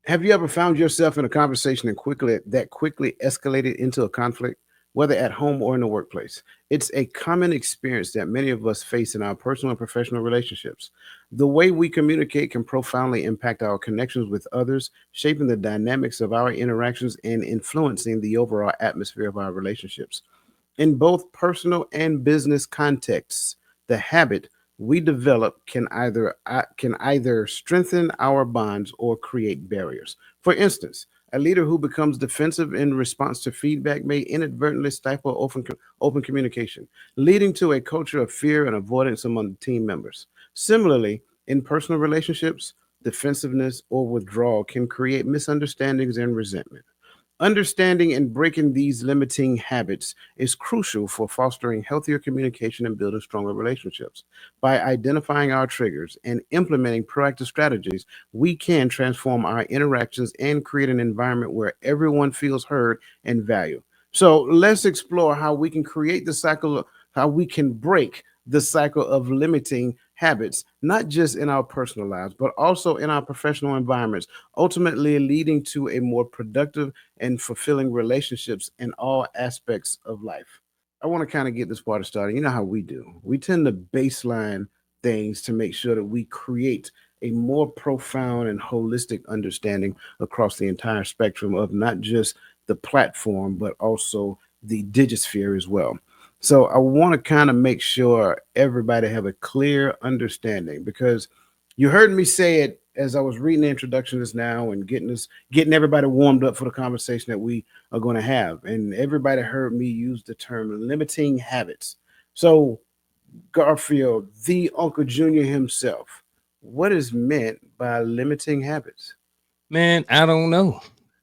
Have you ever found yourself in a conversation and quickly escalated into a conflict, whether at home or in the workplace? It's a common experience that many of us face in our personal and professional relationships. The way we communicate can profoundly impact our connections with others, shaping the dynamics of our interactions and influencing the overall atmosphere of our relationships. In both personal and business contexts, the habit we develop can either strengthen our bonds or create barriers. For instance, a leader who becomes defensive in response to feedback may inadvertently stifle open communication, leading to a culture of fear and avoidance among team members. Similarly, in personal relationships, defensiveness or withdrawal can create misunderstandings and resentment. Understanding and breaking these limiting habits is crucial for fostering healthier communication and building stronger relationships. By identifying our triggers and implementing proactive strategies, we can transform our interactions and create an environment where everyone feels heard and valued. So let's explore how we can create the cycle, how we can break the cycle of limiting habits, not just in our personal lives, but also in our professional environments, ultimately leading to a more productive and fulfilling relationships in all aspects of life. I want to kind of get this party started. You know how we do. We tend to baseline things to make sure that we create a more profound and holistic understanding across the entire spectrum of not just the platform, but also the digisphere as well. So I want to kind of make sure everybody have a clear understanding because you heard me say it as I was reading the introduction just now and getting everybody warmed up for the conversation that we are going to have. And everybody heard me use the term limiting habits. So Garfield, the Uncle Junior himself, what is meant by limiting habits? Man, I don't know.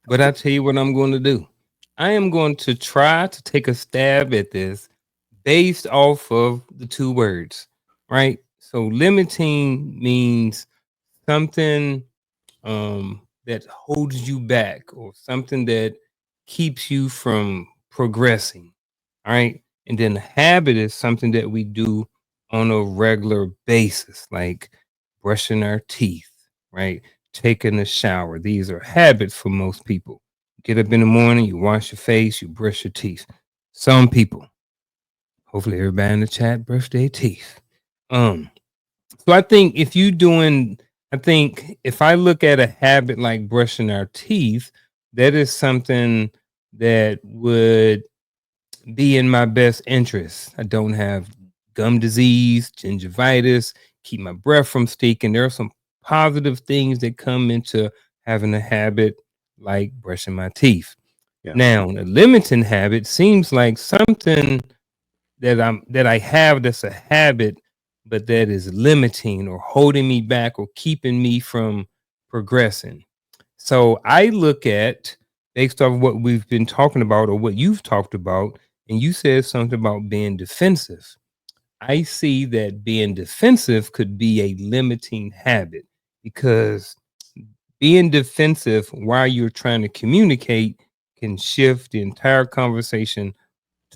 But I tell you what I'm going to do. I am going to try to take a stab at this based off of the two words, right? So limiting means something that holds you back or something that keeps you from progressing. All right. And then the habit is something that we do on a regular basis, like brushing our teeth, right? Taking a shower. These are habits for most people. Get up in the morning, you wash your face, you brush your teeth. Some people, hopefully everybody in the chat brush their teeth. Um, so I think I think if I look at a habit like brushing our teeth, that is something that would be in my best interest. I don't have gum disease, gingivitis, keep my breath from stinking. There are some positive things that come into having a habit like brushing my teeth. Yeah. Now, a limiting habit seems like something that I have that's a habit, but that is limiting or holding me back or keeping me from progressing. So I look at based off what we've been talking about or what you've talked about, and you said something about being defensive. I see that being defensive could be a limiting habit because being defensive while you're trying to communicate can shift the entire conversation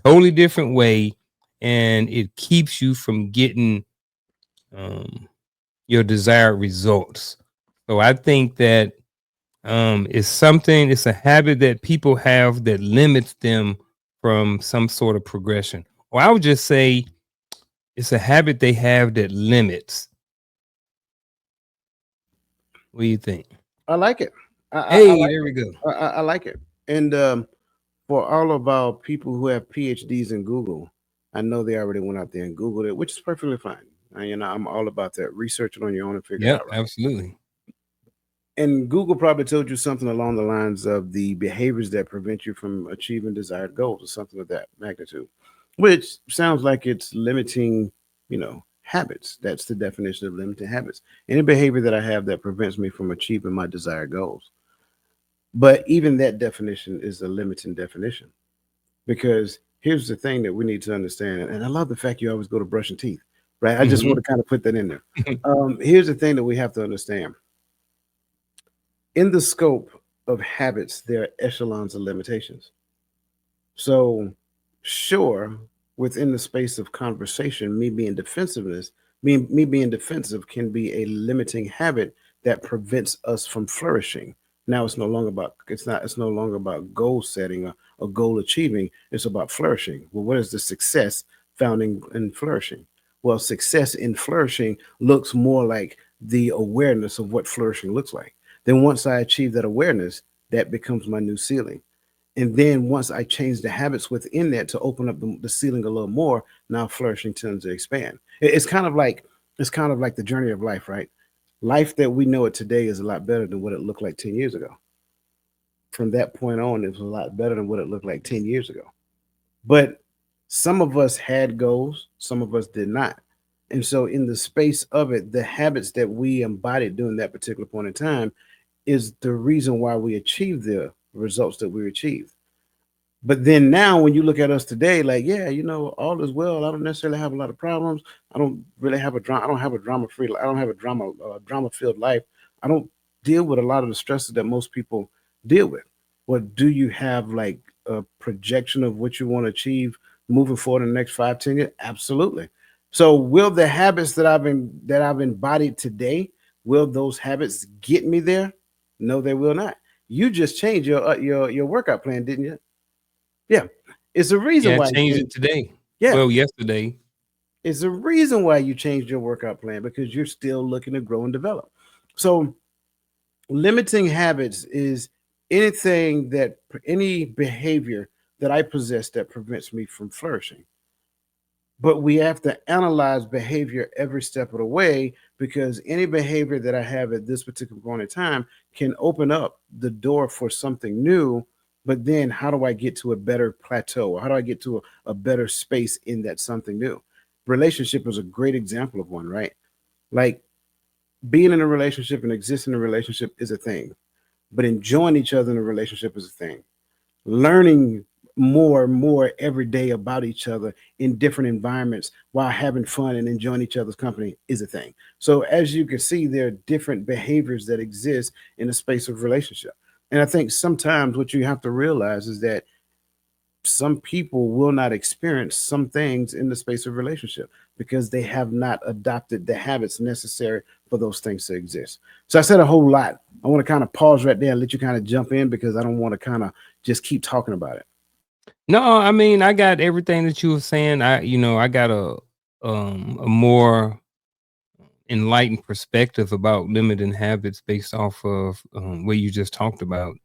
totally different way, and it keeps you from getting um, your desired results. So I think that it's a habit that people have that limits them from some sort of progression. Or I would just say it's a habit they have that limits. What do you think? I like it. I Hey, like there we it. go. I like it. And for all of our people who have PhDs in Google, I know they already went out there and Googled it, which is perfectly fine. I'm all about that. Research it on your own and figure it Yep, out, right? absolutely. And Google probably told you something along the lines of the behaviors that prevent you from achieving desired goals or something of that magnitude, which sounds like it's limiting, habits. That's the definition of limiting habits. Any behavior that I have that prevents me from achieving my desired goals. But even that definition is a limiting definition because here's the thing that we need to understand. And I love the fact you always go to brushing teeth, right? I just want Hmm. to kind of put that in there. Here's the thing that we have to understand in the scope of habits, there are echelons of limitations. So, sure, within the space of conversation, me being defensive can be a limiting habit that prevents us from flourishing. Now it's no longer about goal setting or goal achieving. It's about flourishing. Well, what is the success found in flourishing? Well, success in flourishing looks more like the awareness of what flourishing looks like. Then once I achieve that awareness, that becomes my new ceiling. And then once I change the habits within that to open up the ceiling a little more, now flourishing tends to expand. It's kind of like the journey of life, right? Life that we know it today is a lot better than what it looked like 10 years ago. From that point on, it was a lot better than what it looked like 10 years ago. But some of us had goals, some of us did not. And so, in the space of it, the habits that we embodied during that particular point in time is the reason why we achieved the results that we achieved. But then now, when you look at us today, like, yeah, all is well. I don't necessarily have a lot of problems. I don't really have a drama. I don't have a drama free. I don't have a drama filled life. I don't deal with a lot of the stresses that most people deal with. What do you have like a projection of what you want to achieve moving forward in the next 5, 10 years? Absolutely. So, will the habits that I've embodied today, will those habits get me there? No, they will not. You just changed your workout plan, didn't you? Yeah. It's a reason Yeah, I why you changed it changed. today. Yeah. Well, yesterday. It's a reason why you changed your workout plan because you're still looking to grow and develop. So limiting habits is any behavior that I possess that prevents me from flourishing. But we have to analyze behavior every step of the way because any behavior that I have at this particular point in time can open up the door for something new. But then, how do I get to a better plateau? Or how do I get to a better space in that something new? Relationship is a great example of one, right? Like being in a relationship and existing in a relationship is a thing, but enjoying each other in a relationship is a thing. Learning more and more every day about each other in different environments while having fun and enjoying each other's company is a thing. So as you can see, there are different behaviors that exist in the space of relationship. And I think sometimes what you have to realize is that some people will not experience some things in the space of relationship because they have not adopted the habits necessary for those things to exist. So I said a whole lot. I want to kind of pause right there and let you kind of jump in because I don't want to kind of just keep talking about it. No, I mean, I got everything that you were saying. I got a more enlightened perspective about limiting habits based off of what you just talked about.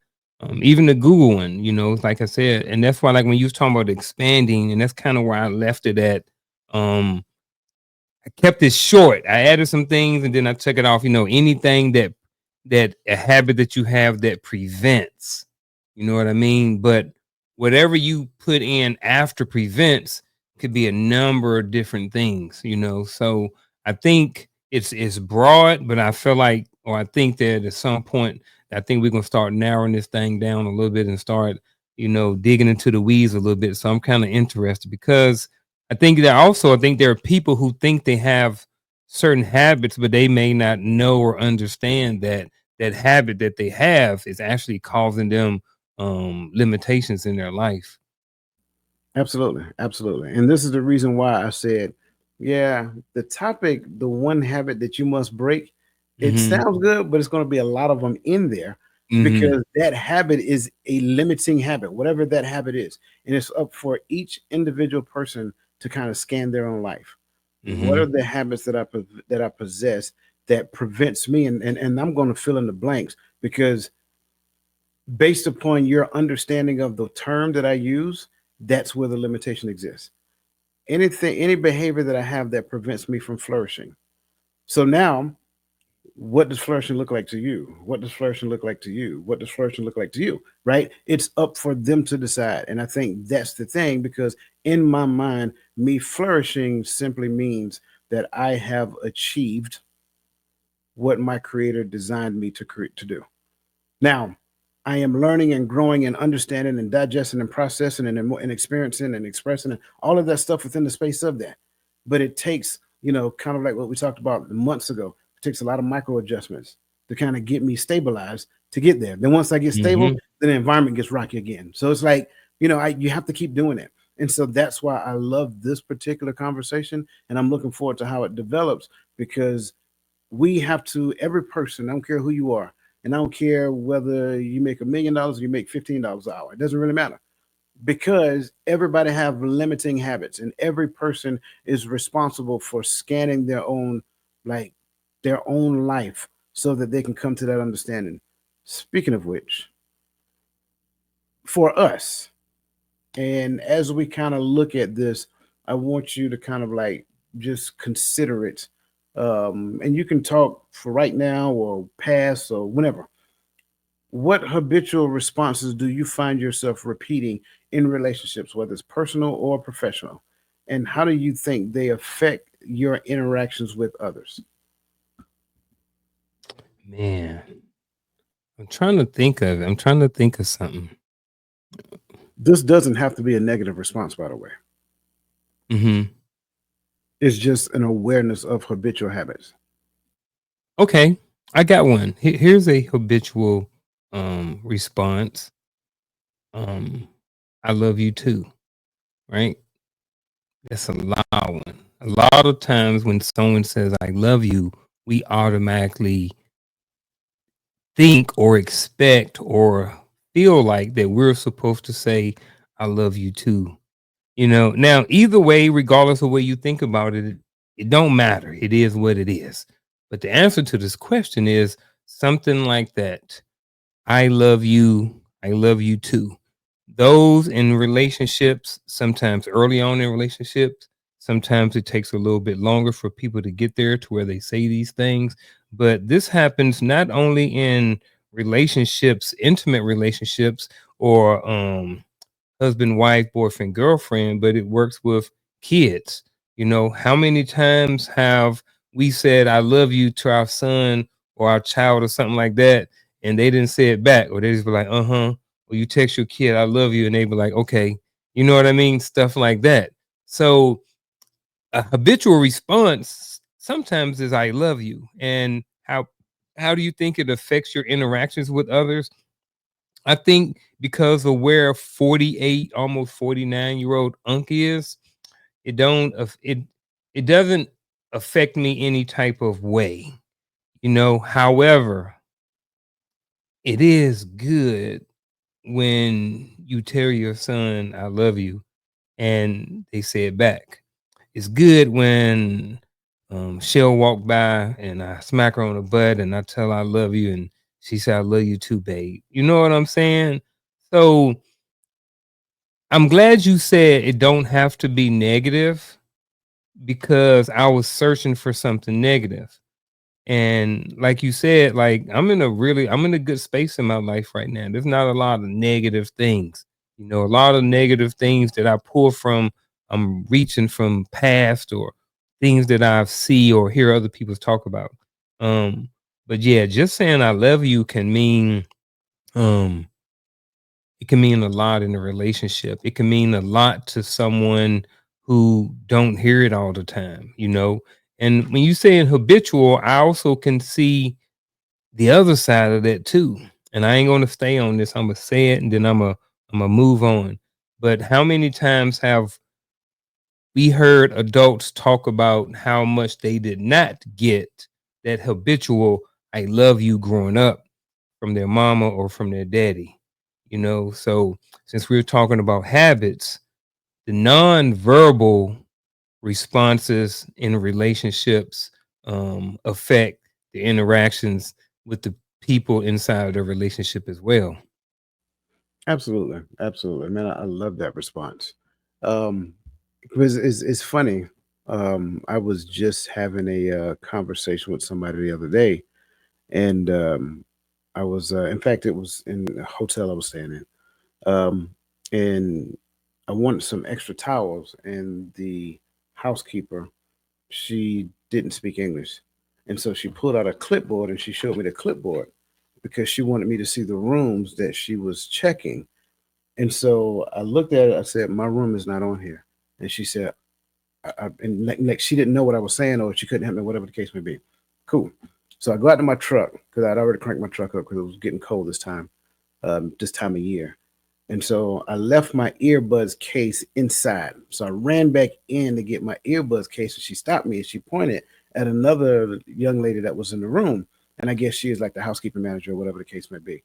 Even the Google one, like I said, and that's why, like when you was talking about expanding, and that's kind of where I left it at. Um, I kept it short. I added some things and then I took it off. Anything that a habit that you have that prevents. You know what I mean? But whatever you put in after prevents could be a number of different things. So I think it's broad, but I feel like, or I think that at some point I think we're gonna start narrowing this thing down a little bit and start, digging into the weeds a little bit. So I'm kind of interested because I think there are people who think they have certain habits, but they may not know or understand that that habit that they have is actually causing them limitations in their life. Absolutely, absolutely. And this is the reason why I said, yeah, the topic, the one habit that you must break, it Mhm. sounds good, but it's going to be a lot of them in there Mhm. because that habit is a limiting habit, whatever that habit is. And it's up for each individual person to kind of scan their own life. What are Mhm. the habits that I possess that prevents me? And I'm going to fill in the blanks because based upon your understanding of the term that I use, that's where the limitation exists. Any behavior that I have that prevents me from flourishing. So now, what does flourishing look like to you? What does flourishing look like to you? What does flourishing look like to you? Right? It's up for them to decide. And I think that's the thing because in my mind, me flourishing simply means that I have achieved what my creator designed me to do. Now, I am learning and growing and understanding and digesting and processing and experiencing and expressing and all of that stuff within the space of that. But it takes, kind of like what we talked about months ago, it takes a lot of micro adjustments to kind of get me stabilized to get there. Then once I get stable, Mhm. then the environment gets rocky again. So it's like, you have to keep doing it. And so that's why I love this particular conversation. And I'm looking forward to how it develops because we have to, every person, I don't care who you are, And I don't care whether you make $1 million or you make $15 an hour. It doesn't really matter because everybody have limiting habits, and every person is responsible for scanning their own, like their own life, so that they can come to that understanding. Speaking of which, for us, and as we kind of look at this, I want you to kind of like just consider it. And you can talk for right now or past or whenever. What habitual responses do you find yourself repeating in relationships, whether it's personal or professional? And how do you think they affect your interactions with others? Man, I'm trying to think of it. I'm trying to think of something. This doesn't have to be a negative response, by the way. Hmm. It's just an awareness of habitual habits. Okay, I got one. Here's a habitual response. Um, I love you too, right? That's a loud one. A lot of times when someone says I love you, we automatically think or expect or feel like that we're supposed to say I love you too. You know, now either way, regardless of what you think about it, it don't matter. It is what it is. But the answer to this question is something like that. I love you. I love you too. Those in relationships, sometimes early on in relationships, sometimes it takes a little bit longer for people to get there to where they say these things. But this happens not only in relationships, intimate relationships, or husband, wife, boyfriend, girlfriend, but it works with kids. You know, how many times have we said, I love you to our son or our child or something like that, and they didn't say it back, or they just be like, uh-huh. Or you text your kid, I love you, and they be like, okay. You know what I mean? Stuff like that. So a habitual response sometimes is I love you. And how do you think it affects your interactions with others? I think because of where 48, almost 49-year-old Unc is, it don't it doesn't affect me any type of way. You know, however, it is good when you tell your son I love you and they say it back. It's good when she'll walk by and I smack her on the butt and I tell her I love you and she said I love you too, babe. You know what I'm saying? So I'm glad you said it don't have to be negative because I was searching for something negative. And like you said, like I'm in a good space in my life right now. There's not a lot of negative things. You know, a lot of negative things that I pull from, I'm reaching from past or things that I see or hear other people talk about. Um, but yeah, just saying I love you can mean um it can mean a lot in a relationship. It can mean a lot to someone who don't hear it all the time, you know. And when you say in habitual, I also can see the other side of that too. And I ain't gonna stay on this. I'm gonna say it and then I'm gonna move on. But how many times have we heard adults talk about how much they did not get that habitual I love you growing up from their mama or from their daddy? You know, so since we are talking about habits, the non-verbal responses in relationships affect the interactions with the people inside of the relationship as well. Absolutely, absolutely, man. I love that response. Um, because it's funny. I was just having a conversation with somebody the other day, and I was, in fact, it was in a hotel I was staying in, and I wanted some extra towels, and the housekeeper, she didn't speak English, and so she pulled out a clipboard and she showed me the clipboard because she wanted me to see the rooms that she was checking. And so I looked at it. I said, "My room is not on here." And she said, and like she didn't know what I was saying, or she couldn't help me, whatever the case may be. Cool. So I go out to my truck because I'd already cranked my truck up because it was getting cold this time of year. And so I left my earbuds case inside. So I ran back in to get my earbuds case, and she stopped me and she pointed at another young lady that was in the room. and I guess she is like the housekeeping manager or whatever the case may be.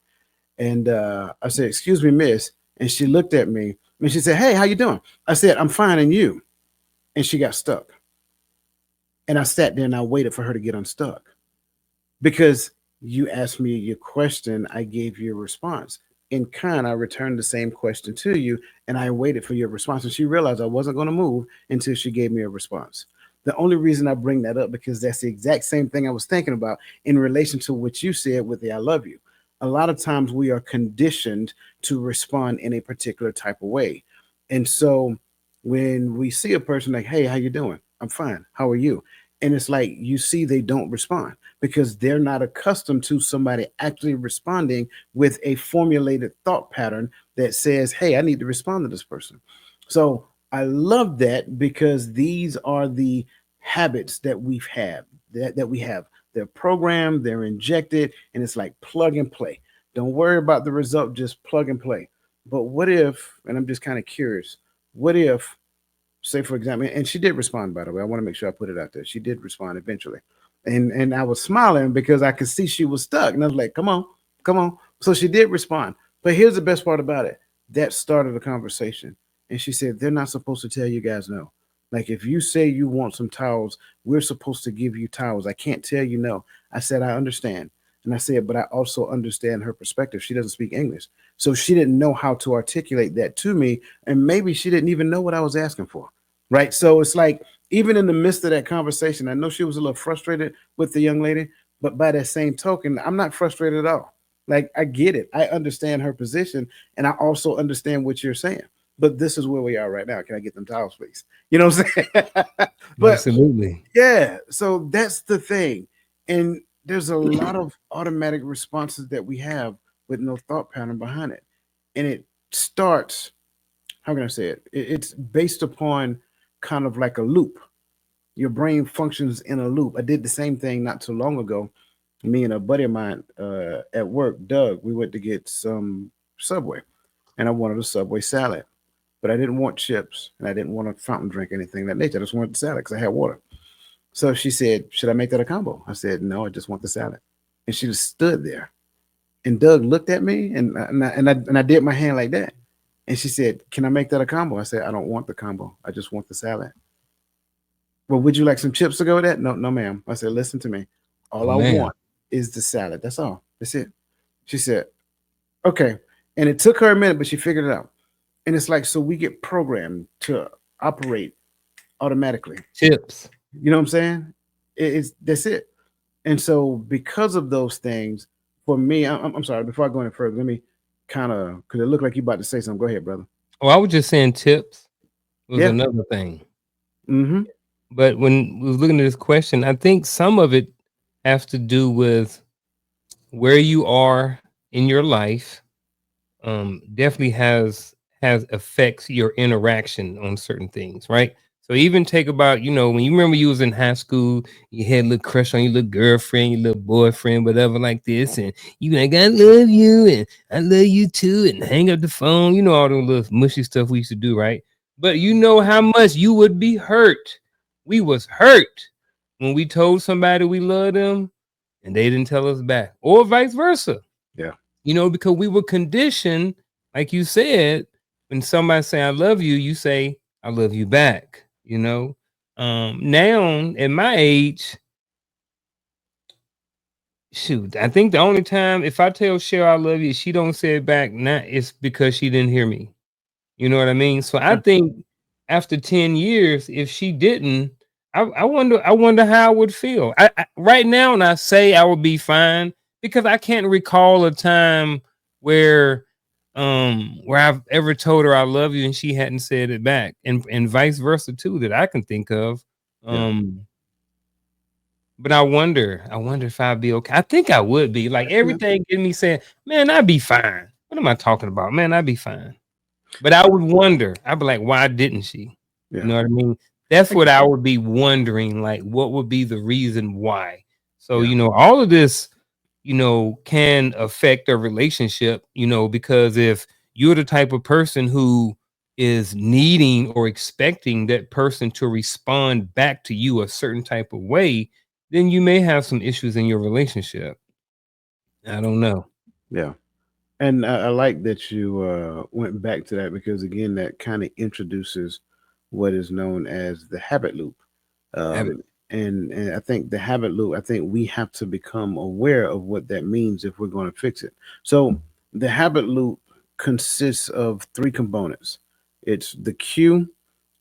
And I said, "Excuse me, miss." And she looked at me and she said, "Hey, how you doing?" I said, "I'm fine, and you?" And she got stuck. And I sat there and I waited for her to get unstuck because you asked me your question, I gave you a response. In kind, I returned the same question to you and I waited for your response. And she realized I wasn't going to move until she gave me a response. The only reason I bring that up because that's the exact same thing I was thinking about in relation to what you said with the I love you. A lot of times we are conditioned to respond in a particular type of way. And so when we see a person like, "Hey, how you doing?" "I'm fine. How are you?" And it's like you see they don't respond because they're not accustomed to somebody actually responding with a formulated thought pattern that says, "Hey, I need to respond to this person." So I love that because these are the habits that that we have. They're programmed, they're injected, and it's like plug and play. Don't worry about the result, just plug and play. But what if, and I'm just kind of curious, what if, say for example, and she did respond, by the way, I want to make sure I put it out there, she did respond eventually, and I was smiling because I could see she was stuck, and I was like, come on, come on. So she did respond, but here's the best part about it, that started a conversation. And she said, they're not supposed to tell you guys no. Like if you say you want some towels, we're supposed to give you towels. I can't tell you no. I said, I understand. And I said, but I also understand her perspective. She doesn't speak English, so she didn't know how to articulate that to me, and maybe she didn't even know what I was asking for. Right. So it's like, even in the midst of that conversation, I know she was a little frustrated with the young lady, but by that same token, I'm not frustrated at all. Like, I get it. I understand her position, and I also understand what you're saying. But this is where we are right now. Can I get them towels, please? You know what I'm saying? But Absolutely. yeah, so that's the thing. And there's a lot of automatic responses that we have with no thought pattern behind it. And it starts, how can I say it? It's based upon kind of like a loop. Your brain functions in a loop. I did the same thing not too long ago. Me and a buddy of mine at work, Doug, we went to get some Subway, and I wanted a Subway salad, but I didn't want chips and I didn't want a fountain drink, anything of that nature. I just wanted the salad because I had water. So she said, "Should I make that a combo?" I said, "No, I just want the salad." And she just stood there. And Doug looked at me, and I did my hand like that. And she said, "Can I make that a combo?" I said, "I don't want the combo. I just want the salad." "Well, would you like some chips to go with that?" "No, no, ma'am." I said, "Listen to me. Oh All I man. want is the salad. That's all. That's it." She said, "Okay." And it took her a minute, but she figured it out. And it's like, so we get programmed to operate automatically. Chips. You know what I'm saying? It's that's it. And so, because of those things, for me, I'm sorry. Before I go any further, let me kind of, because it looked like you about to say something. Go ahead, brother. Oh, I was just saying tips was Yeah. another thing. Mm-hmm. But when we was looking at this question, I think some of it has to do with where you are in your life. Definitely has affects your interaction on certain things, right? So even take about, when you remember you was in high school, you had a little crush on your little girlfriend, your little boyfriend, whatever like this, and you like, I love you and I love you too, and hang up the phone, all the little mushy stuff we used to do, right? But you know how much you would be hurt. We was hurt when we told somebody we loved them and they didn't tell us back, or vice versa, Yeah. because we were conditioned, like you said, when somebody say I love you, you say I love you back. Now at my age, shoot, I think the only time if I tell Cheryl I love you, she don't say it back, now it's because she didn't hear me. You know what I mean? So I Yeah. think after 10 years, if she didn't, I wonder how I would feel. Right now, and I say I would be fine because I can't recall a time where where I've ever told her I love you and she hadn't said it back. And vice versa too, that I can think of. Yeah. Um, but I wonder if I'd be okay. I think I would be. Like Yeah. everything in me saying, man, I'd be fine. What am I talking about? Man, I'd be fine. But I would wonder. I'd be like, why didn't she? You Yeah. know what I mean? That's I what get I that. would be wondering. Like, what would be the reason why? So, Yeah. all of this, can affect a relationship, because if you're the type of person who is needing or expecting that person to respond back to you a certain type of way, then you may have some issues in your relationship. I don't know. Yeah. And I like that you went back to that because, again, that kind of introduces what is known as the habit loop. Habit. And I think the habit loop, I think we have to become aware of what that means if we're going to fix it. So the habit loop consists of three components: it's the cue,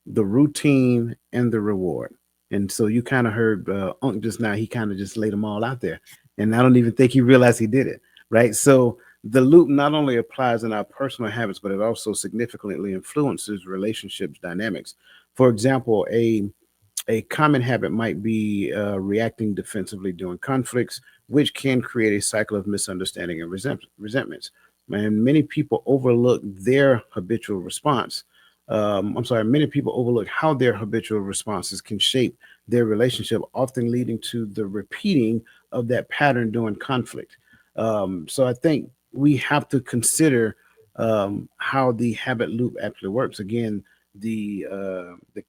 the routine, and the reward. And so you kind of heard Unc just now, he kind of just laid them all out there. And I don't even think he realized he did it, right? So the loop not only applies in our personal habits, but it also significantly influences relationships dynamics. For example, a common habit might be reacting defensively during conflicts, which can create a cycle of misunderstanding and resentments. And many people overlook their habitual response. I'm sorry, many people overlook how their habitual responses can shape their relationship, often leading to the repeating of that pattern during conflict. So I think we have to consider how the habit loop actually works. Again, the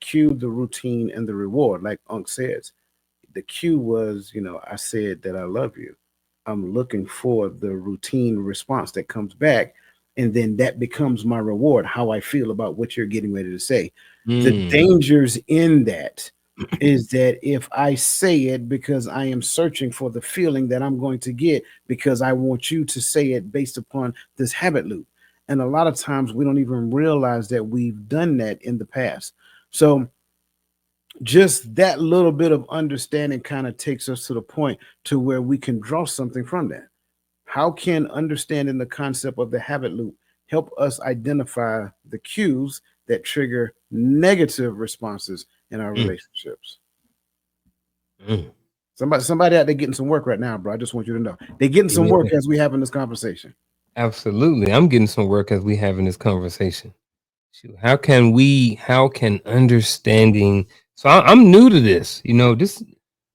cue, the routine, and the reward. Like Unc says, the cue was, I said that I love you. I'm looking for the routine response that comes back, and then that becomes my reward. How I feel about what you're getting ready to say. The Mm. dangers in that is that if I say it because I am searching for the feeling that I'm going to get because I want you to say it based upon this habit loop. And a lot of times we don't even realize that we've done that in the past. So just that little bit of understanding kind of takes us to the point to where we can draw something from that. How can understanding the concept of the habit loop help us identify the cues that trigger negative responses in our Mm. relationships? Mm. Somebody out there getting some work right now, bro. I just want you to know they're getting some Yeah, work as we having this conversation. absolutely. I'm getting some work as we having this conversation. Shoot, how can understanding, so I'm new to this, this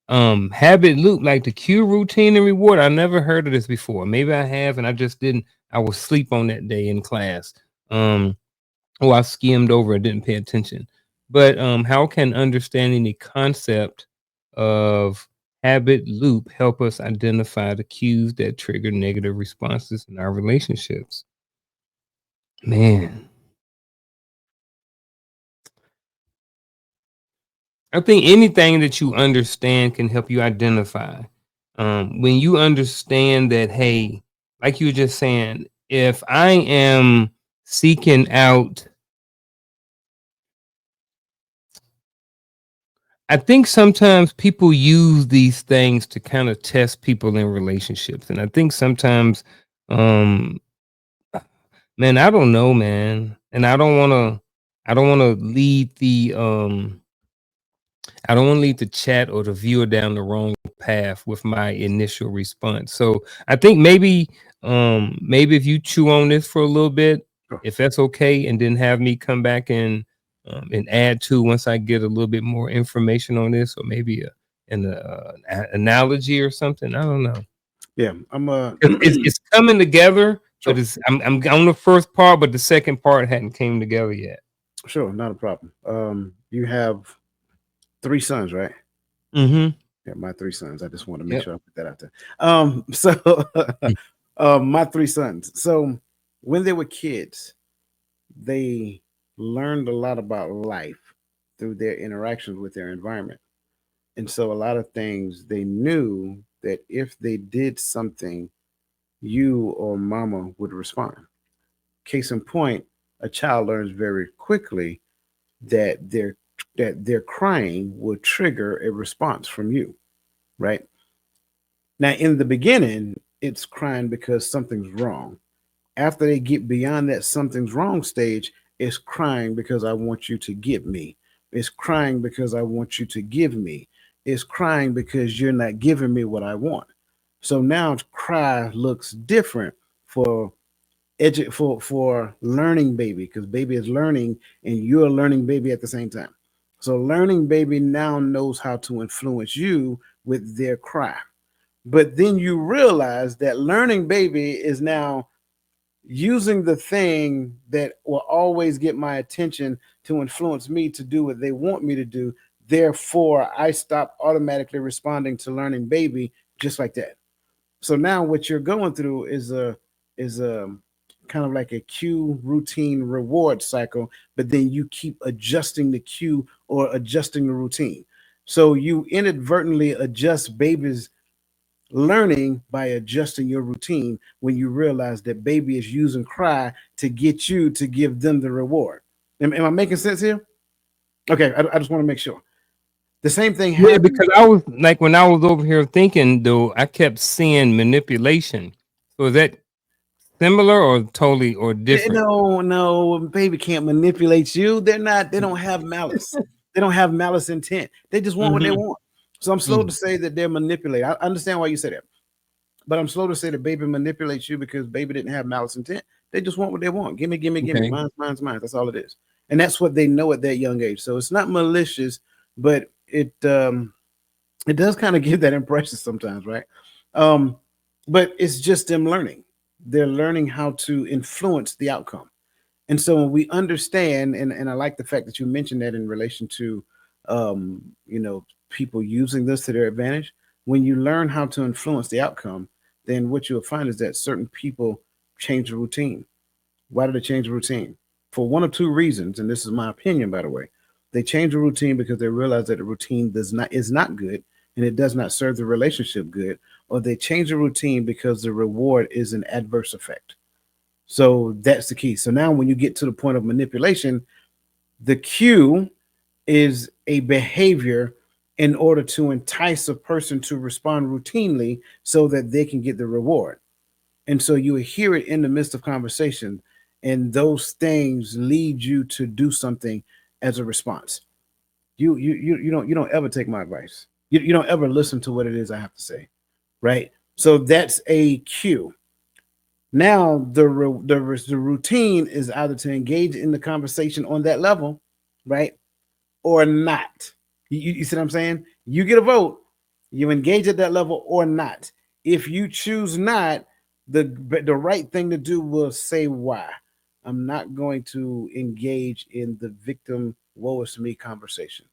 habit loop, like the cue, routine, and reward. I never heard of this before. Maybe I have, and I just didn't. I was asleep on that day in class. Um, or I skimmed over and didn't pay attention. But how can understanding the concept of habit loop help us identify the cues that trigger negative responses in our relationships? Man, I think anything that you understand can help you identify. When you understand that, hey, like you were just saying, if I am seeking out, I think sometimes people use these things to kind of test people in relationships. And I think sometimes, um, man, I don't know, man. And I don't want to lead I don't want to lead the chat or the viewer down the wrong path with my initial response. So I think maybe if you chew on this for a little bit, Sure. if that's okay, and then have me come back and add to once I get a little bit more information on this, or maybe analogy or something. I don't know. Yeah, I'm 'Cause it's coming together, but sure, I'm on the first part, but the second part hadn't came together yet. sure, not a problem. You have three sons, right? Mm-hmm. Yeah, my three sons. I just want to make Yep. sure I put that out there. So my three sons. So when they were kids, they learned a lot about life through their interactions with their environment. And so a lot of things they knew that if they did something, you or mama would respond. Case in point, a child learns very quickly that their crying will trigger a response from you, right? Now, in the beginning, it's crying because something's wrong. After they get beyond that something's wrong stage, it's crying because I want you to give me. It's crying because I want you to give me. It's crying because you're not giving me what I want. So now cry looks different for for learning baby, because baby is learning and you're learning baby at the same time. So learning baby now knows how to influence you with their cry. But then you realize that learning baby is now using the thing that will always get my attention to influence me to do what they want me to do. Therefore, I stop automatically responding to learning baby just like that. So now what you're going through is a kind of like a cue routine reward cycle, but then you keep adjusting the cue or adjusting the routine. So you inadvertently adjust baby's learning by adjusting your routine when you realize that baby is using cry to get you to give them the reward. Am I making sense here? Okay, I just want to make sure. The same thing Yeah, happens. because I was like when I was over here thinking though, I kept seeing manipulation. So is that similar or totally or different? No, no, baby can't manipulate you. They're not. They don't have malice. They don't have malice intent. They just want what they Mm-hmm. want. So I'm slow to say that they're manipulated. I understand why you say that, but I'm slow to say that baby manipulates you because baby didn't have malice intent. They just want what they want. Gimme, gimme, gimme. Okay. Mine's. That's all it is. And that's what they know at that young age. So it's not malicious, but it does kind of give that impression sometimes, right? Um, but it's just them learning. They're learning how to influence the outcome. And so when we understand, and I like the fact that you mentioned that in relation to, you know, people using this to their advantage. When you learn how to influence the outcome, then what you'll find is that certain people change the routine. Why do they change the routine? For one of two reasons, and this is my opinion, by the way. They change the routine because they realize that the routine does not is not good and it does not serve the relationship good, or they change the routine because the reward is an adverse effect. So that's the key. So now when you get to the point of manipulation, the cue is a behavior in order to entice a person to respond routinely so that they can get the reward. And so you hear it in the midst of conversation, and those things lead you to do something as a response. You don't ever take my advice. You don't ever listen to what it is I have to say, right? So that's a cue. Now the routine is either to engage in the conversation on that level, right, or not. You see what I'm saying? You get a vote. You engage at that level or not. If you choose not, the right thing to do will say why. I'm not going to engage in the victim woe is me conversation.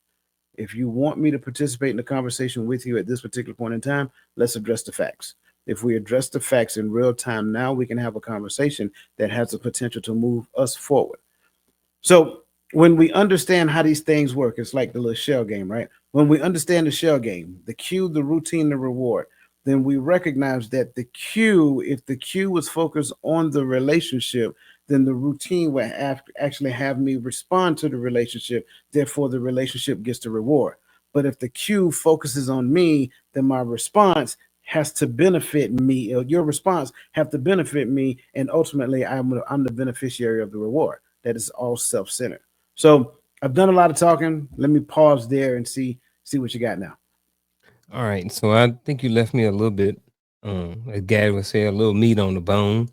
If you want me to participate in the conversation with you at this particular point in time, let's address the facts. If we address the facts in real time, now we can have a conversation that has the potential to move us forward. So when we understand how these things work, it's like the little shell game, right? When we understand the shell game, the cue, the routine, the reward, then we recognize that the cue, if the cue was focused on the relationship, then the routine will actually have me respond to the relationship. Therefore, the relationship gets the reward. But if the cue focuses on me, then my response has to benefit me. Your response have to benefit me, and ultimately, I'm the beneficiary of the reward. That is all self-centered. So I've done a lot of talking. Let me pause there and see what you got now. All right, so I think you left me a little bit, as Gad would say, a little meat on the bone.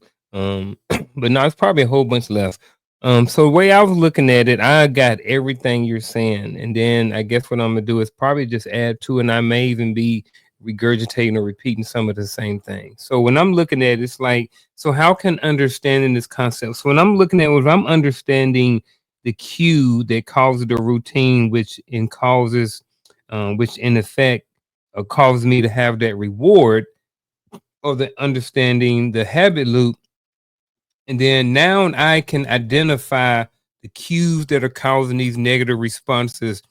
But no, it's probably a whole bunch left. So the way I was looking at it, I got everything you're saying, and then I guess what I'm gonna do is probably just add to, and I may even be regurgitating or repeating some of the same things. So when I'm looking at it, it's like, so how can understanding this concept? So when I'm looking at it, if I'm understanding the cue that causes the routine, which in effect causes me to have that reward or the understanding the habit loop. And then now I can identify the cues that are causing these negative responses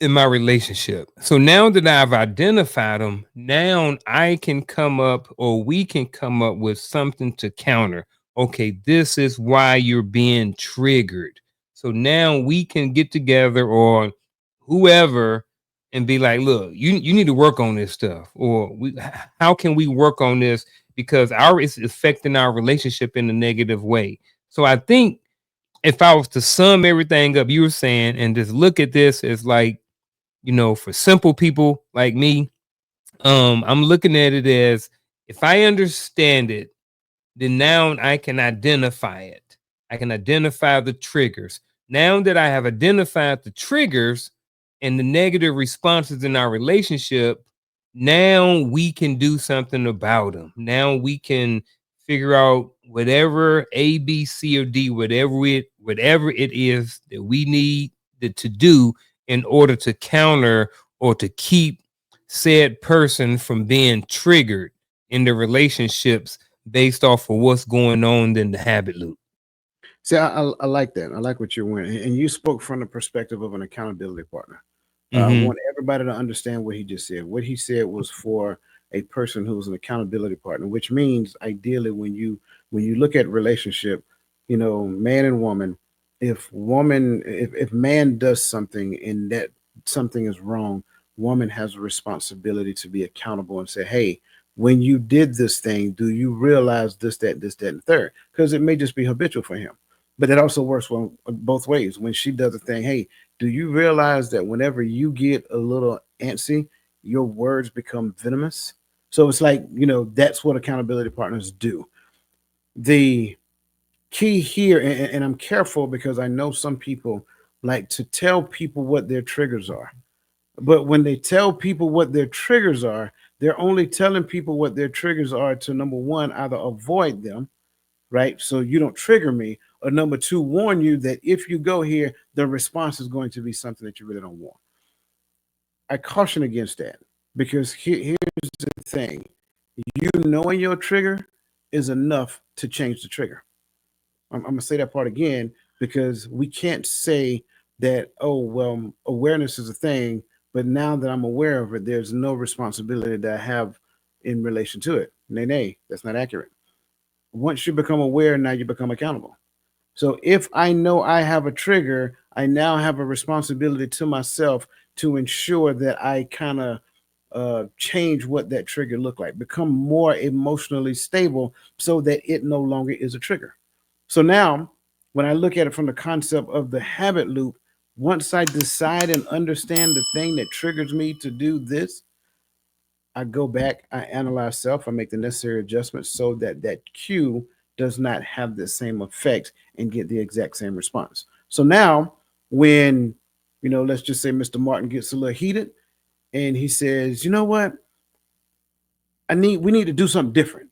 in my relationship. So now that I've identified them, now I can come up or we can come up with something to counter. Okay, this is why you're being triggered. So now we can get together or whoever and be like, look, you need to work on this stuff. Or how can we work on this? Because it's affecting our relationship in a negative way. So I think if I was to sum everything up you were saying and just look at this as like, for simple people like me, I'm looking at it as if I understand it, then now I can identify it. I can identify the triggers. Now that I have identified the triggers and the negative responses in our relationship, now we can do something about them. Now we can figure out whatever A, B, C, or D, whatever it is that we need to do in order to counter or to keep said person from being triggered in the relationships based off of what's going on in the habit loop. See, I like that. I like what you're wearing, and you spoke from the perspective of an accountability partner. I Mm-hmm. want everybody to understand what he just said. What he said was for a person who's an accountability partner, which means ideally when you look at relationship, you know, man and woman, if man does something and that something is wrong, woman has a responsibility to be accountable and say, hey, when you did this thing, do you realize this, that, and third? Because it may just be habitual for him. But it also works both ways. When she does a thing, hey, do you realize that whenever you get a little antsy, your words become venomous? So it's like, you know, that's what accountability partners do. The key here, and I'm careful because I know some people like to tell people what their triggers are. But when they tell people what their triggers are, they're only telling people what their triggers are to number one, either avoid them, right? So you don't trigger me, or number two, warn you that if you go here, the response is going to be something that you really don't want. I caution against that because here's the thing: you knowing your trigger is enough to change the trigger. I'm gonna say that part again because we can't say that, oh well, awareness is a thing, but now that I'm aware of it, there's no responsibility that I have in relation to it. Nay, that's not accurate. Once you become aware, now you become accountable. So if I know I have a trigger, I now have a responsibility to myself to ensure that I kind of change what that trigger look like, become more emotionally stable so that it no longer is a trigger. So now, when I look at it from the concept of the habit loop, once I decide and understand the thing that triggers me to do this, I go back, I analyze self, I make the necessary adjustments so that that cue does not have the same effect and get the exact same response. So now, when, you know, let's just say Mr. Martin gets a little heated and he says, you know what, we need to do something different.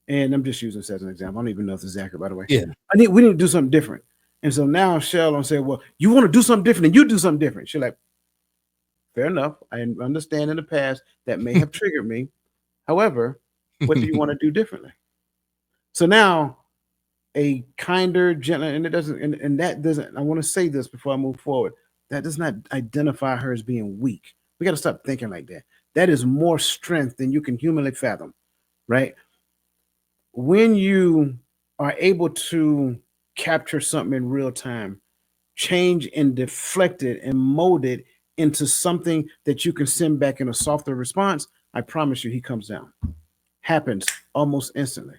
And I'm just using this as an example. I don't even know if this is accurate, by the way. Yeah. We need to do something different. And so now Shell, I'm saying, well, you want to do something different and you do something different. She's like, fair enough. I understand in the past that may have triggered me. However, what do you want to do differently? So now a kinder, gentler, and it doesn't, and that doesn't, I want to say this before I move forward. That does not identify her as being weak. We got to stop thinking like that. That is more strength than you can humanly fathom, right? When you are able to capture something in real time, change and deflect it and mold it into something that you can send back in a softer response, I promise you, he comes down. Happens almost instantly.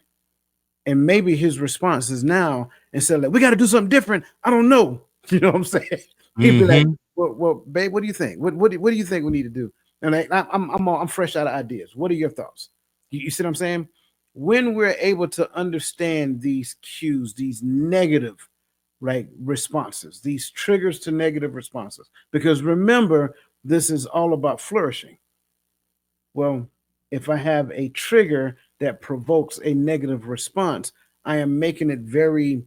And maybe his response is now, instead of like, we got to do something different. I don't know. You know what I'm saying? He'd be like, Mm-hmm. well, babe, what do you think? What do you think we need to do? And like, I'm fresh out of ideas. What are your thoughts? You see what I'm saying? When we're able to understand these cues, these negative, right, responses, these triggers to negative responses, because remember, this is all about flourishing. Well, if I have a trigger that provokes a negative response, I am making it very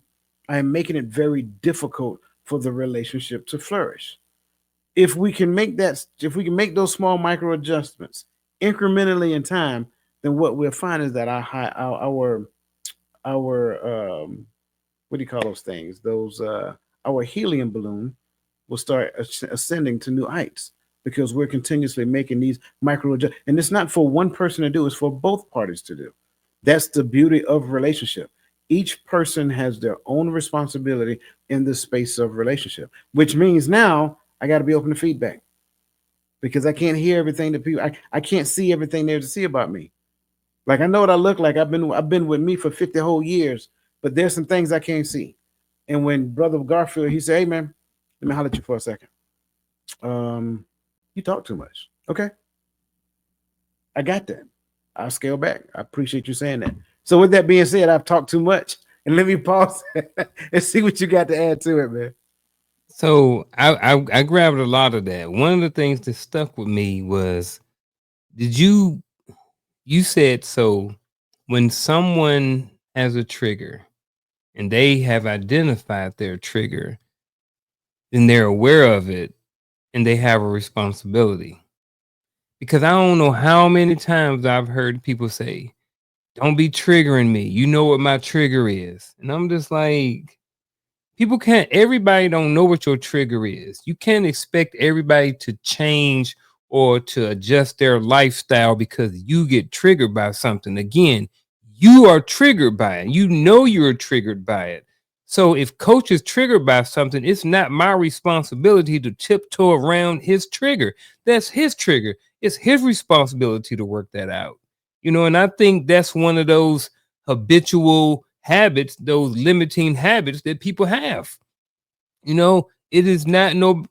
I am making it very difficult for the relationship to flourish. If we can make those small micro adjustments incrementally in time, then what we'll find is that our what do you call those things? Those our helium balloon will start ascending to new heights because we're continuously making these micro adjustments. And it's not for one person to do, it's for both parties to do. That's the beauty of relationship. Each person has their own responsibility in the space of relationship, which means now I got to be open to feedback because I can't hear everything that I can't see everything there to see about me. Like I know what I look like. I've been with me for 50 whole years, but there's some things I can't see. And when Brother Garfield, he said, hey man, let me holler at you for a second. Um, you talk too much. Okay, I got that. I'll scale back. I appreciate you saying that. So with that being said, I've talked too much, and let me pause and see what you got to add to it, man. So I grabbed a lot of that. One of the things that stuck with me was, did you said so when someone has a trigger and they have identified their trigger, then they're aware of it and they have a responsibility. because I don't know how many times I've heard people say, "Don't be triggering me. You know what my trigger is." And I'm just like, people can't, everybody don't know what your trigger is. You can't expect everybody to change or to adjust their lifestyle because you get triggered by something. Again, you are triggered by it. You know you're triggered by it. So if coach is triggered by something, it's not my responsibility to tiptoe around his trigger. That's his trigger. It's his responsibility to work that out. And I think that's one of those habitual habits, those limiting habits that people have. It is not no,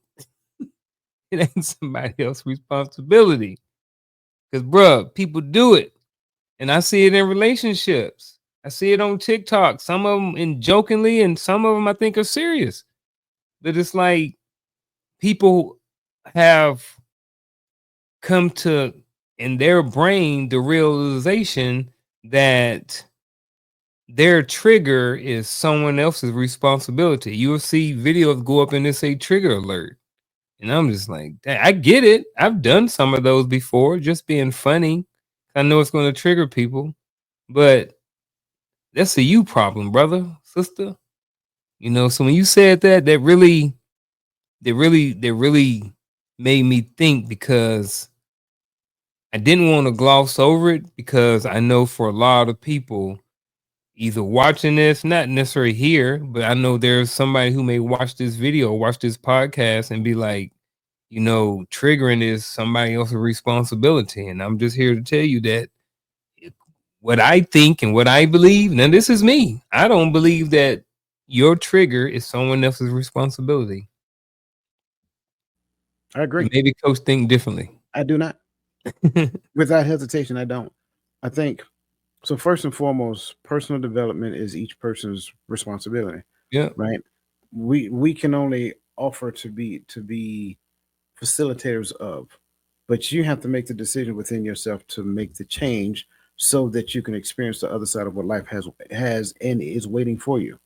it ain't somebody else's responsibility. Cause bruh, people do it. And I see it in relationships. I see it on TikTok. Some of them in jokingly, and some of them I think are serious. But it's like people have come to in their brain the realization that their trigger is someone else's responsibility. You'll see videos go up and they say trigger alert. And I'm just like, "Dang, I get it. I've done some of those before, just being funny. I know it's going to trigger people, but that's a you problem, brother, sister." So when you said that, that really made me think, because I didn't want to gloss over it, because I know for a lot of people, either watching this, not necessarily here, but I know there's somebody who may watch this video, watch this podcast, and be like, triggering is somebody else's responsibility. And I'm just here to tell you that what I think and what I believe, now this is me. I don't believe that your trigger is someone else's responsibility. I And agree. maybe coach think differently. I do not. Without hesitation, I don't. I think so. First and foremost, personal development is each person's responsibility, Yeah. right? We can only offer to be facilitators of, but you have to make the decision within yourself to make the change so that you can experience the other side of what life has and is waiting for you.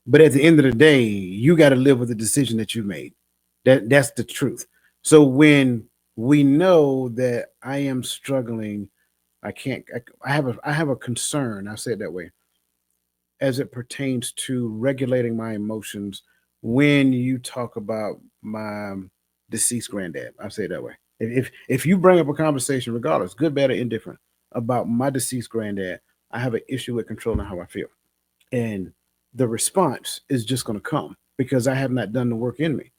But at the end of the day, you got to live with the decision that you made. That's the truth. So when we know that I am struggling, I can't. I have a concern. I say it that way, as it pertains to regulating my emotions. When you talk about my deceased granddad, I say it that way. If you bring up a conversation, regardless, good, bad, or indifferent, about my deceased granddad, I have an issue with controlling how I feel, and the response is just going to come because I have not done the work in me.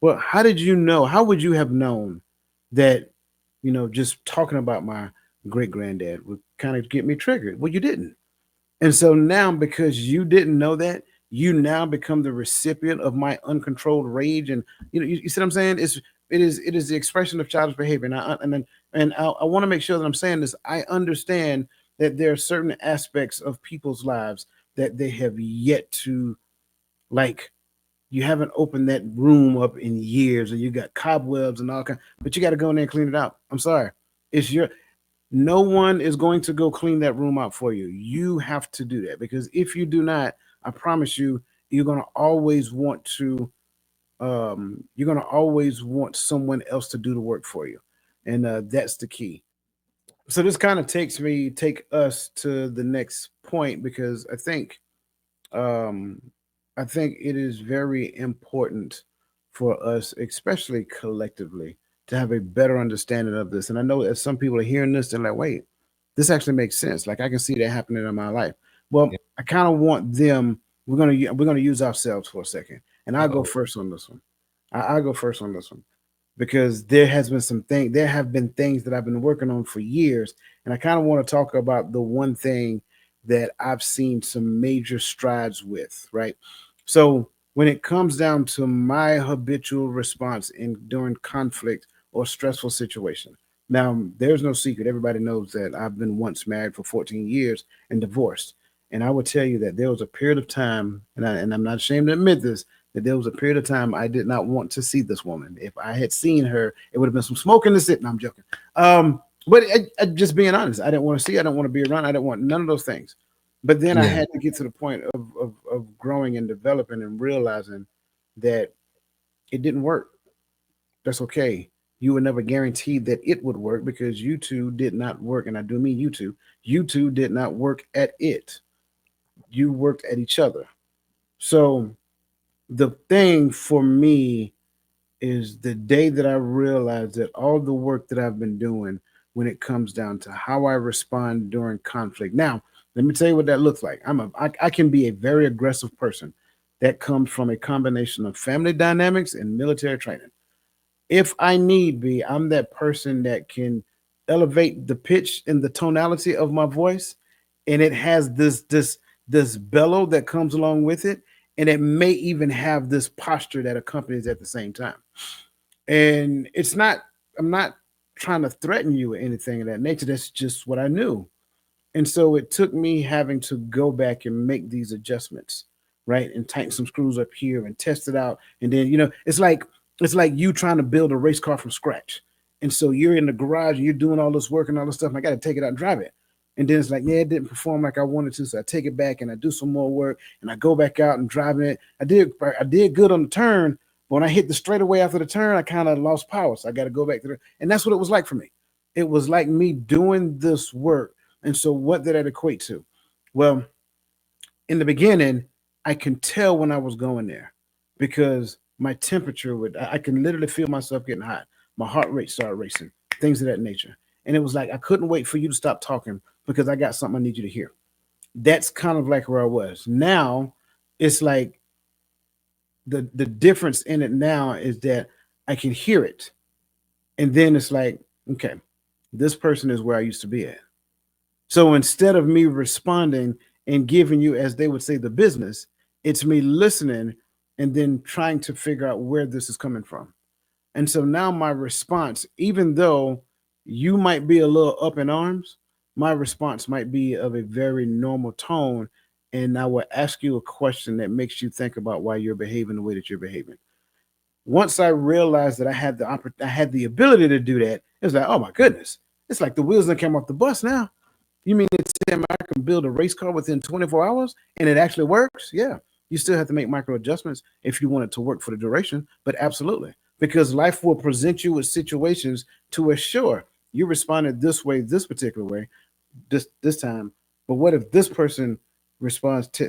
Well, how did you know? How would you have known that, just talking about my great granddad would kind of get me triggered? Well, you didn't. And so now, because you didn't know that, you now become the recipient of my uncontrolled rage. And you see what I'm saying? It is the expression of childish behavior. And I want to make sure that I'm saying this. I understand that there are certain aspects of people's lives that they have yet to, like, you haven't opened that room up in years, and you got cobwebs and all kind, but you got to go in there and clean it out. I'm sorry. It's your No one is going to go clean that room out for you. You have to do that, because if you do not, I promise you, you're going to always want to you're going to always want someone else to do the work for you. And that's the key. So this kind of take us to the next point, because um, I think it is very important for us, especially collectively, to have a better understanding of this. And I know that some people are hearing this, they're like, wait, this actually makes sense. Like, I can see that happening in my life. Well, Yeah. I kind of want them. We're gonna use ourselves for a second, and I'll go Uh-oh. first on this one. I'll go first on this one, because there have been things that I've been working on for years, and I kind of want to talk about the one thing that I've seen some major strides with, right? So when it comes down to my habitual response in during conflict or stressful situation. Now, there's no secret. Everybody knows that I've been once married for 14 years and divorced. And I would tell you that there was a period of time, and I'm not ashamed to admit this, that there was a period of time I did not want to see this woman. If I had seen her, it would have been some smoke in the city. No, I'm joking. But just being honest, I didn't want to see. I don't want to be around. I didn't want none of those things. But then I Yeah. had to get to the point of growing and developing and realizing that it didn't work. That's okay. you would never guarantee that it would work because you two did not work. And I do mean you two did not work at it. You worked at each other. So the thing for me is the day that I realized that all the work that I've been doing when it comes down to how I respond during conflict. Now, let me tell you what that looks like. I can be a very aggressive person. That comes from a combination of family dynamics and military training. If I need be, I'm that person that can elevate the pitch and the tonality of my voice, and it has this bellow that comes along with it, and it may even have this posture that accompanies at the same time. And it's not, I'm not trying to threaten you or anything of that nature. That's just what I knew. And so it took me having to go back and make these adjustments, right? And tighten some screws up here and test it out. And then, it's like you trying to build a race car from scratch. And so you're in the garage and you're doing all this work and all this stuff, and I got to take it out and drive it. And then it's like, yeah, it didn't perform like I wanted to. So I take it back and I do some more work and I go back out and driving it. I did good on the turn, but when I hit the straightaway after the turn, I kind of lost power. So I got to go back to the, and that's what it was like for me. It was like me doing this work. And so what did that equate to? Well, in the beginning, I can tell when I was going there because my temperature would, I can literally feel myself getting hot. My heart rate started racing, things of that nature. And it was like, I couldn't wait for you to stop talking because I got something I need you to hear. That's kind of like where I was. Now, it's like the difference in it now is that I can hear it. And then it's like, okay, this person is where I used to be at. So instead of me responding and giving you, as they would say, the business, it's me listening and then trying to figure out where this is coming from. And so now my response, even though you might be a little up in arms, my response might be of a very normal tone. And I will ask you a question that makes you think about why you're behaving the way that you're behaving. Once I realized that I had the ability to do that, it was like, oh my goodness, it's like the wheels that came off the bus now. You mean to tell me I can build a race car within 24 hours and it actually works? Yeah. You still have to make micro adjustments if you want it to work for the duration, but absolutely. Because life will present you with situations to assure you responded this way, this particular way, this time. But what if this person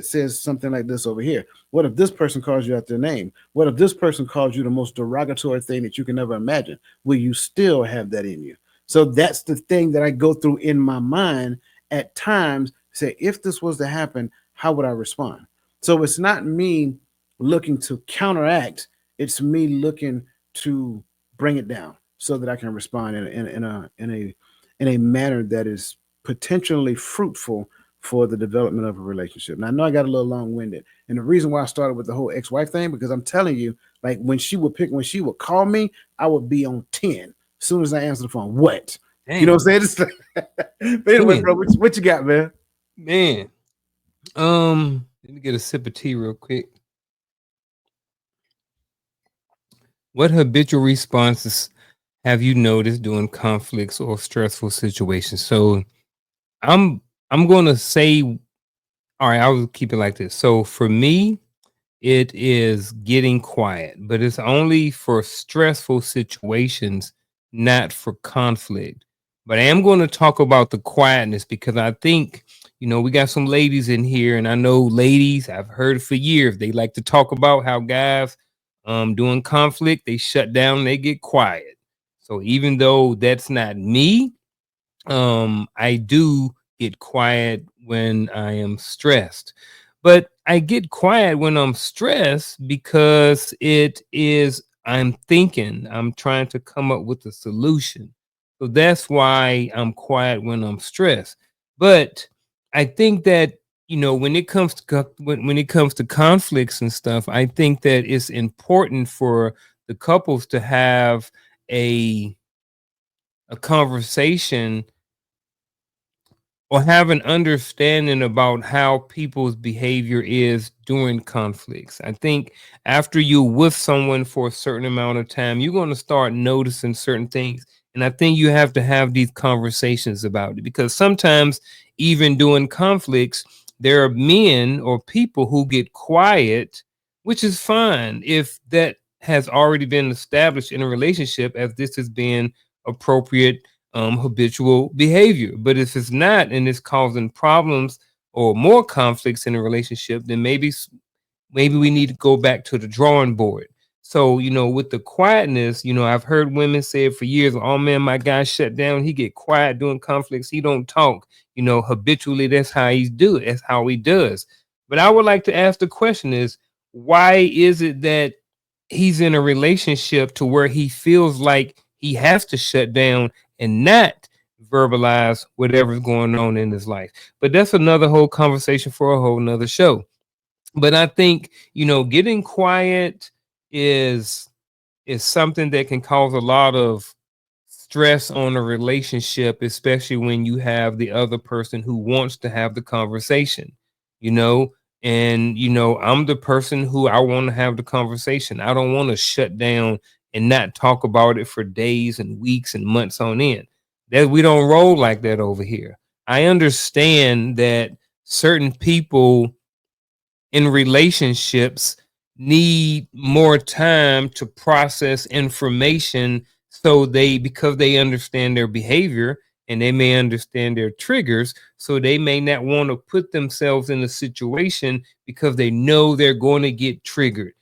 says something like this over here? What if this person calls you out their name? What if this person calls you the most derogatory thing that you can ever imagine? Will you still have that in you? So that's the thing that I go through in my mind at times. Say, if this was to happen, how would I respond? So it's not me looking to counteract, it's me looking to bring it down so that I can respond in a manner that is potentially fruitful for the development of a relationship. Now I know I got a little long winded, and the reason why I started with the whole ex wife thing because I'm telling you, like when she would call me, I would be on 10 as soon as I answer the phone. What? You know Dang. what I'm saying? It's like, but anyway, bro, 10. what you got, man? Man. Let me get a sip of tea real quick. What habitual responses have you noticed during conflicts or stressful situations? So I'm I'm gonna say, all right, I'll keep it like this. So for me, it is getting quiet, but it's only for stressful situations, not for conflict. But I am going to talk about the quietness because I think, we got some ladies in here, and I know ladies, I've heard for years, they like to talk about how guys during conflict, they shut down, they get quiet. So even though that's not me, I do get quiet when I am stressed. But I get quiet when I'm stressed because I'm thinking, I'm trying to come up with a solution. So that's why I'm quiet when I'm stressed. But I think that, when it comes to when it comes to conflicts and stuff, I think that it's important for the couples to have a conversation or have an understanding about how people's behavior is during conflicts. I think after you're with someone for a certain amount of time, you're going to start noticing certain things. And I think you have to have these conversations about it because sometimes, even during conflicts, there are men or people who get quiet, which is fine if has already been established in a relationship as this has been appropriate habitual behavior. But if it's not and it's causing problems or more conflicts in a relationship, then maybe we need to go back to the drawing board. So, with the quietness, I've heard women say it for years, oh man, my guy shut down. He get quiet during conflicts. He don't talk, habitually. That's how he's do it. That's how he does. But I would like to ask the question is, why is it that he's in a relationship to where he feels like he has to shut down and not verbalize whatever's going on in his life? But that's another whole conversation for a whole nother show. But I think, getting quiet is is something that can cause a lot of stress on a relationship, especially when you have the other person who wants to have the conversation, you know. And I'm the person who I want to have the conversation. I don't want to shut down and not talk about it for days and weeks and months on end. That we don't roll like that over here. I understand that certain people in relationships need more time to process information, so they because they understand their behavior and they may understand their triggers, so they may not want to put themselves in a situation because they know they're going to get triggered.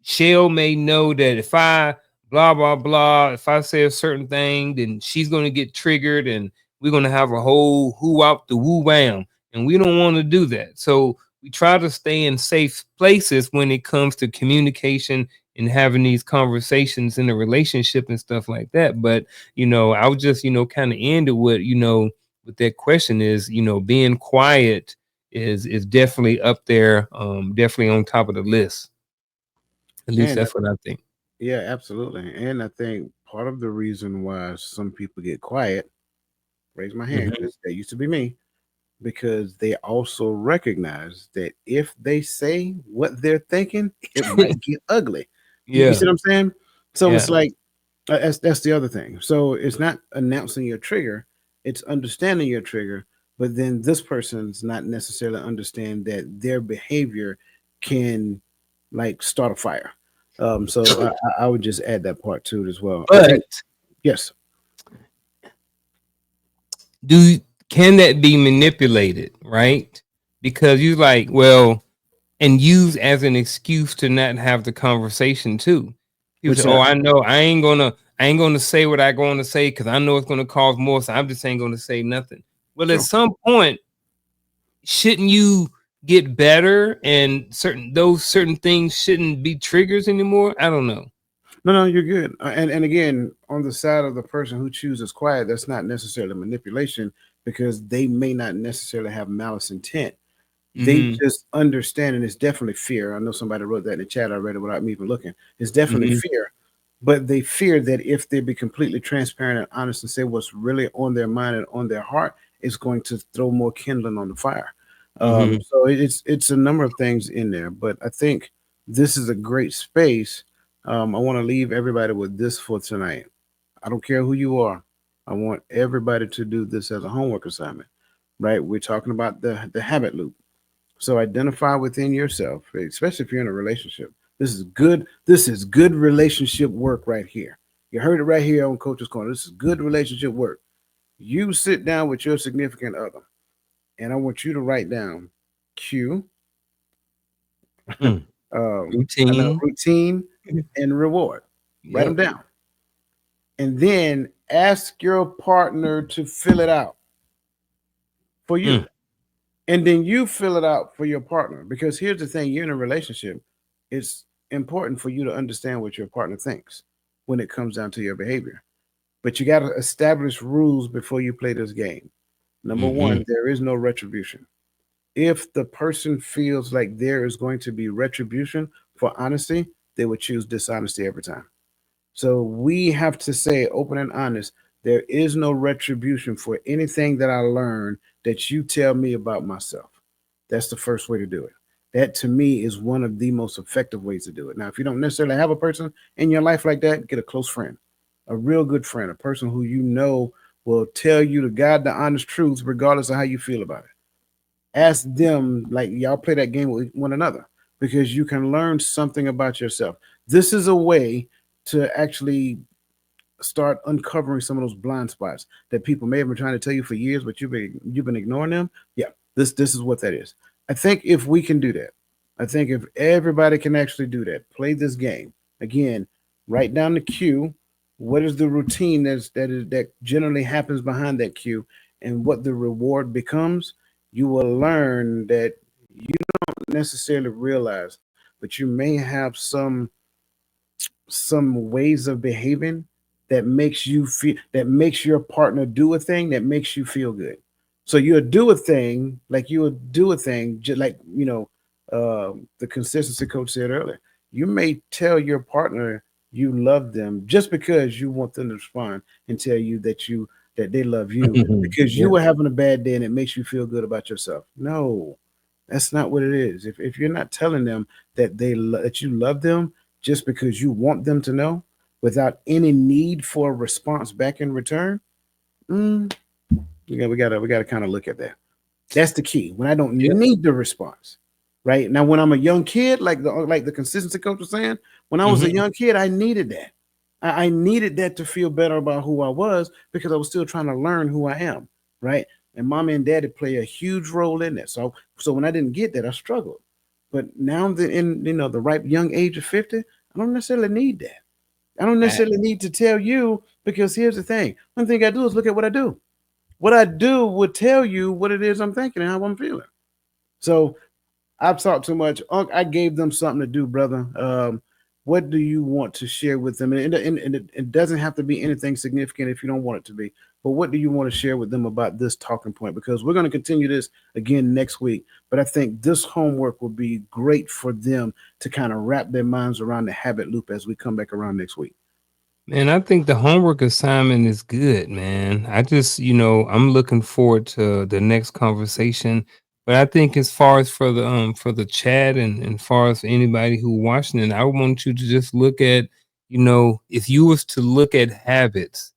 Shell may know that if I blah blah blah, if I say a certain thing, then she's gonna get triggered, and we're gonna have a whole who out the woo wham, and we don't want to do that. So we try to stay in safe places when it comes to communication and having these conversations in a relationship and stuff like that. But I would just kind of end it with that question is being quiet is definitely up there, definitely on top of the list. At least And that's what I think. yeah, absolutely. And I think part of the reason why some people get quiet, raise my hand Mhm. because that used to be me, because they also recognize that if they say what they're thinking, it might get ugly. You Yeah, see what I'm saying? So it's yeah. like that's the other thing. So it's not announcing your trigger; it's understanding your trigger. But then this person's not necessarily understand that their behavior can like start a fire. So I would just add that part to it as well. I think But yes, do can that be manipulated, right? Because you like, well, and used as an excuse to not have the conversation too. People say, which "Oh, I know I ain't gonna say what I going to say because I know it's gonna cause more, so I'm just ain't gonna say nothing." Well, at true. some point, shouldn't you get better, and certain things shouldn't be triggers anymore? I don't know. No, no, you're good. And again, on the side of the person who chooses quiet, that's not necessarily manipulation because they may not necessarily have malice intent. They Mm-hmm. just understand, and it's definitely fear. I know somebody wrote that in the chat. I read it without me even looking. It's definitely Mm-hmm. fear, but they fear that if they be completely transparent and honest and say what's really on their mind and on their heart, it's going to throw more kindling on the fire. Mm-hmm. So it's a number of things in there, but I think this is a great space. I want to leave everybody with this for tonight. I don't care who you are. I want everybody to do this as a homework assignment. Right? We're talking about the habit loop. So identify within yourself, especially if you're in a relationship. This is good. This is good relationship work right here. You heard it right here on Coach's Corner. This is good relationship work. You sit down with your significant other, and I want you to write down cue, Mm. I know Routine. routine and reward. Write them Yep. down, and then ask your partner to fill it out for you. Mm. And then you fill it out for your partner. Because here's the thing, you're in a relationship. It's important for you to understand what your partner thinks when it comes down to your behavior. But you got to establish rules before you play this game. Number Mhm. one, there is no retribution. If the person feels like there is going to be retribution for honesty, they would choose dishonesty every time. So we have to say open and honest. There is no retribution for anything that I learned that you tell me about myself. That's the first way to do it. That to me is one of the most effective ways to do it. Now, if you don't necessarily have a person in your life like that, get a close friend, a real good friend, a person who you know will tell you the God, the honest truth, regardless of how you feel about it. Ask them, like y'all play that game with one another. because you can learn something about yourself. This is a way to actually start uncovering some of those blind spots that people may have been trying to tell you for years, but you've been ignoring them. Yeah, this is what that is. I think if we can do that, I think if everybody can actually do that, play this game again, write down the cue. What is the routine that generally happens behind that cue, and what the reward becomes? You will learn that you don't necessarily realize, but you may have some ways of behaving that makes you feel, that makes your partner do a thing that makes you feel good. So you'll do a thing, like you will do a thing just like, the consistency coach said earlier. You may tell your partner you love them just because you want them to respond and tell you that they love you because you Yep. were having a bad day and it makes you feel good about yourself. No, that's not what it is. If you're not telling them that you love them just because you want them to know without any need for a response back in return, mm, we gotta kind of look at that. That's the key. When I don't Yep. need the response, right now, when I'm a young kid, like the consistency coach was saying, when I was a Mhm. young kid, I needed that. I needed that to feel better about who I was because I was still trying to learn who I am, right? And mommy and daddy play a huge role in that. So when I didn't get that, I struggled. But now that in the ripe young age of 50, I don't necessarily need that. I don't I necessarily need to tell you because here's the thing. One thing I do is look at what I do. What I do would tell you what it is I'm thinking and how I'm feeling. So I've talked too much. Unc, I gave them something to do, brother. What do you want to share with them? And it doesn't have to be anything significant if you don't want it to be. But what do you want to share with them about this talking point? Because we're going to continue this again next week. But I think this homework will be great for them to kind of wrap their minds around the habit loop as we come back around next week. Man, I think the homework assignment is good, man. I just, I'm looking forward to the next conversation. But I think as far as for the chat and far as anybody who watching it, I want you to just look at, if you was to look at habits,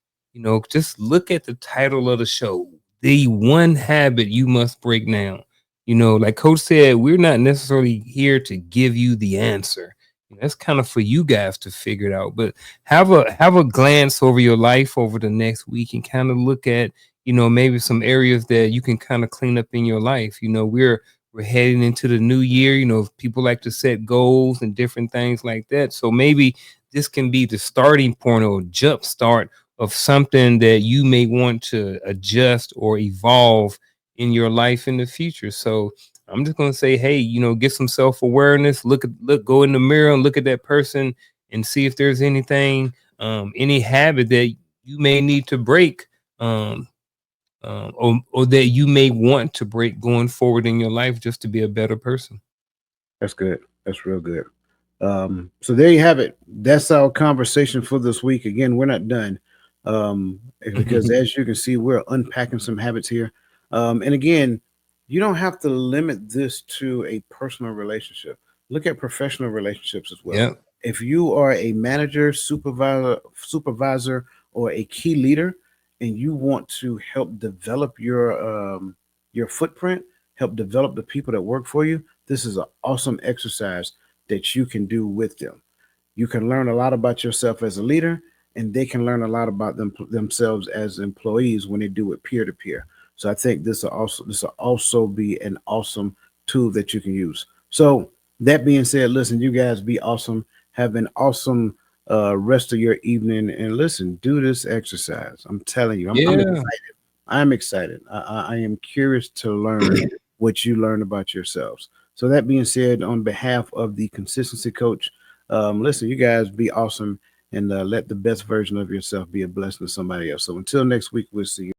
just look at the title of the show. The one habit you must break now. Like Coach said, we're not necessarily here to give you the answer. That's kind of for you guys to figure it out. But have a glance over your life over the next week and kind of look at maybe some areas that you can kind of clean up in your life. We're heading into the new year. People like to set goals and different things like that, so maybe this can be the starting point or jump start of something that you may want to adjust or evolve in your life in the future. So I'm just gonna say, hey, get some self-awareness, go in the mirror and look at that person and see if there's anything, any habit that you may need to break, um, or that you may want to break going forward in your life just to be a better person. That's good. That's real good. So there you have it. That's our conversation for this week. Again, we're not done because as you can see, we're unpacking some habits here. And again, you don't have to limit this to a personal relationship. Look at professional relationships as well. Yeah. If you are a manager, supervisor, or a key leader, and you want to help develop your footprint, help develop the people that work for you, this is an awesome exercise that you can do with them. You can learn a lot about yourself as a leader, and they can learn a lot about themselves as employees when they do it peer to peer. So I think this will also be an awesome tool that you can use. So that being said, listen, you guys be awesome. Have an awesome rest of your evening, and listen, do this exercise. I'm telling you, I'm Yeah. excited. I'm excited. I am curious to learn what you learn about yourselves. So that being said, on behalf of the consistency coach, listen, you guys be awesome and let the best version of yourself be a blessing to somebody else. So until next week, we'll see you.